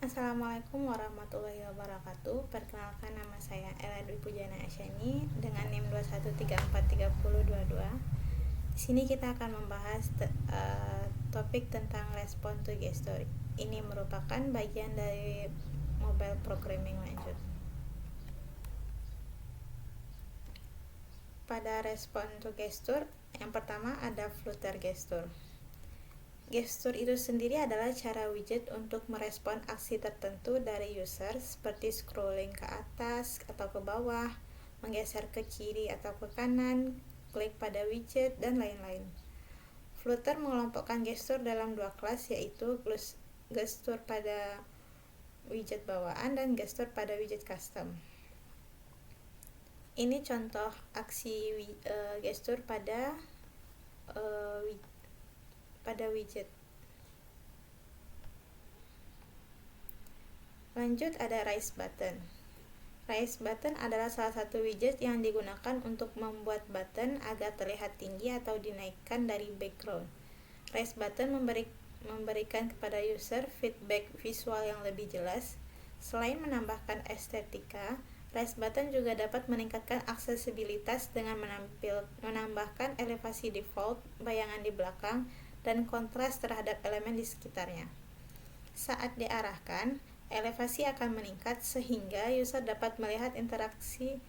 Assalamualaikum warahmatullahi wabarakatuh. Perkenalkan, nama saya Ella Dwi Pujana Asyani dengan NIM 213430022. Di sini kita akan membahas topik tentang respon to gesture. Ini merupakan bagian dari mobile programming lanjut. Pada respon to gesture, yang pertama ada flutter gesture. Gestur itu sendiri adalah cara widget untuk merespon aksi tertentu dari user seperti scrolling ke atas atau ke bawah, menggeser ke kiri atau ke kanan, klik pada widget, dan lain-lain. Flutter mengelompokkan gestur dalam dua kelas, yaitu gestur pada widget bawaan dan gestur pada widget custom. Ini contoh aksi gestur pada widget. Lanjut ada raise button. Raise button adalah salah satu widget yang digunakan untuk membuat button agar terlihat tinggi atau dinaikkan dari background. Raise button memberikan kepada user feedback visual yang lebih jelas. Selain menambahkan estetika, raise button juga dapat meningkatkan aksesibilitas dengan menambahkan elevasi default, bayangan di belakang, dan kontras terhadap elemen di sekitarnya. Saat diarahkan, elevasi akan meningkat sehingga user dapat melihat interaksi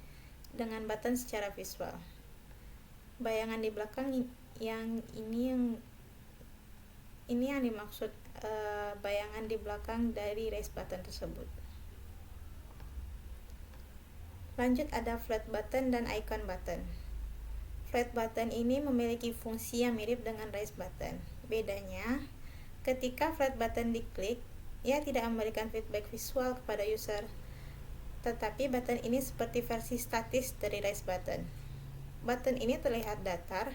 dengan button secara visual. Bayangan di belakang yang dimaksud bayangan di belakang dari raise button tersebut. Lanjut ada flat button dan icon button. Flat button ini memiliki fungsi yang mirip dengan raise button. Bedanya, ketika flat button diklik, ia tidak memberikan feedback visual kepada user, tetapi button ini seperti versi statis dari raise button. Button ini terlihat datar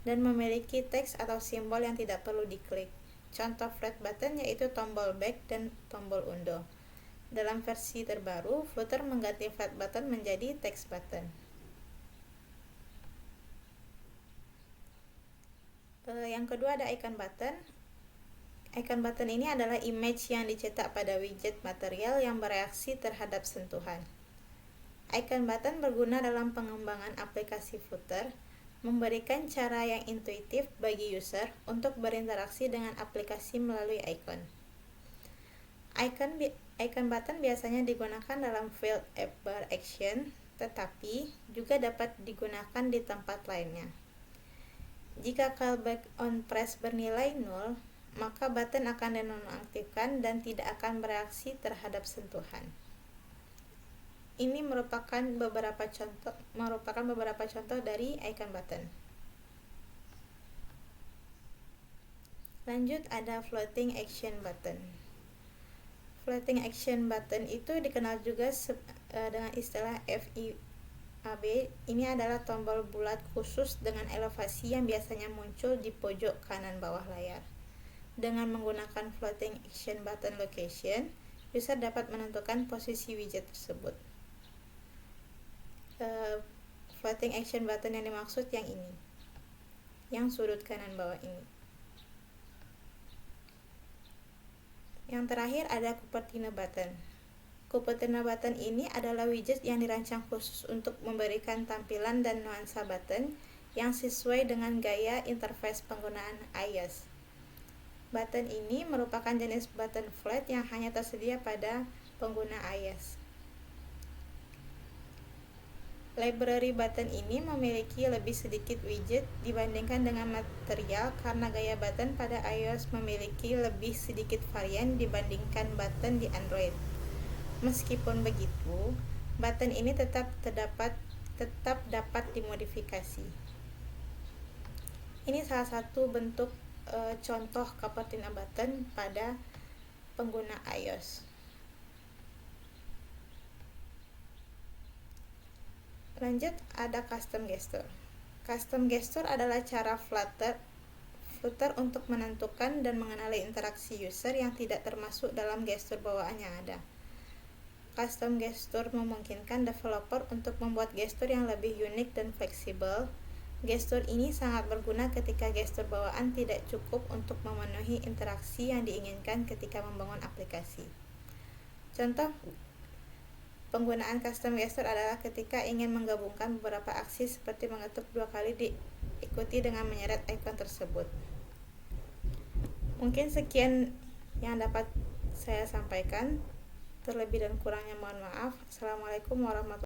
dan memiliki teks atau simbol yang tidak perlu diklik. Contoh flat button yaitu tombol back dan tombol undo. Dalam versi terbaru, Flutter mengganti flat button menjadi text button. Yang kedua ada icon button. Icon button ini adalah image yang dicetak pada widget material yang bereaksi terhadap sentuhan. Icon button berguna dalam pengembangan aplikasi Flutter, memberikan cara yang intuitif bagi user untuk berinteraksi dengan aplikasi melalui icon. Icon button biasanya digunakan dalam field app bar action, tetapi juga dapat digunakan di tempat lainnya. Jika callback on press bernilai 0, maka button akan dinonaktifkan dan tidak akan bereaksi terhadap sentuhan. Ini merupakan beberapa contoh dari icon button. Lanjut ada floating action button. Floating action button itu dikenal juga dengan istilah FIAB. Ini adalah tombol bulat khusus dengan elevasi yang biasanya muncul di pojok kanan bawah layar. Dengan menggunakan floating action button location, user dapat menentukan posisi widget tersebut. Floating action button yang dimaksud yang ini, yang sudut kanan bawah ini. Yang terakhir ada Cupertino button. Cupertino button ini adalah widget yang dirancang khusus untuk memberikan tampilan dan nuansa button yang sesuai dengan gaya interface penggunaan iOS. Button ini merupakan jenis button flat yang hanya tersedia pada pengguna iOS. Library button ini memiliki lebih sedikit widget dibandingkan dengan material karena gaya button pada iOS memiliki lebih sedikit varian dibandingkan button di Android. Meskipun begitu, button ini tetap dapat dimodifikasi. Ini salah satu bentuk contoh Cupertino button pada pengguna iOS. Lanjut ada custom gesture. Custom gesture adalah cara Flutter untuk menentukan dan mengenali interaksi user yang tidak termasuk dalam gestur bawaan yang ada. Custom gesture memungkinkan developer untuk membuat gestur yang lebih unik dan fleksibel. Gestur ini sangat berguna ketika gestur bawaan tidak cukup untuk memenuhi interaksi yang diinginkan ketika membangun aplikasi. Contoh penggunaan custom gesture adalah ketika ingin menggabungkan beberapa aksi seperti mengetuk 2 kali diikuti dengan menyeret ikon tersebut. Mungkin sekian yang dapat saya sampaikan. Terlebih dan kurangnya mohon maaf. Assalamualaikum warahmatullahi wabarakatuh.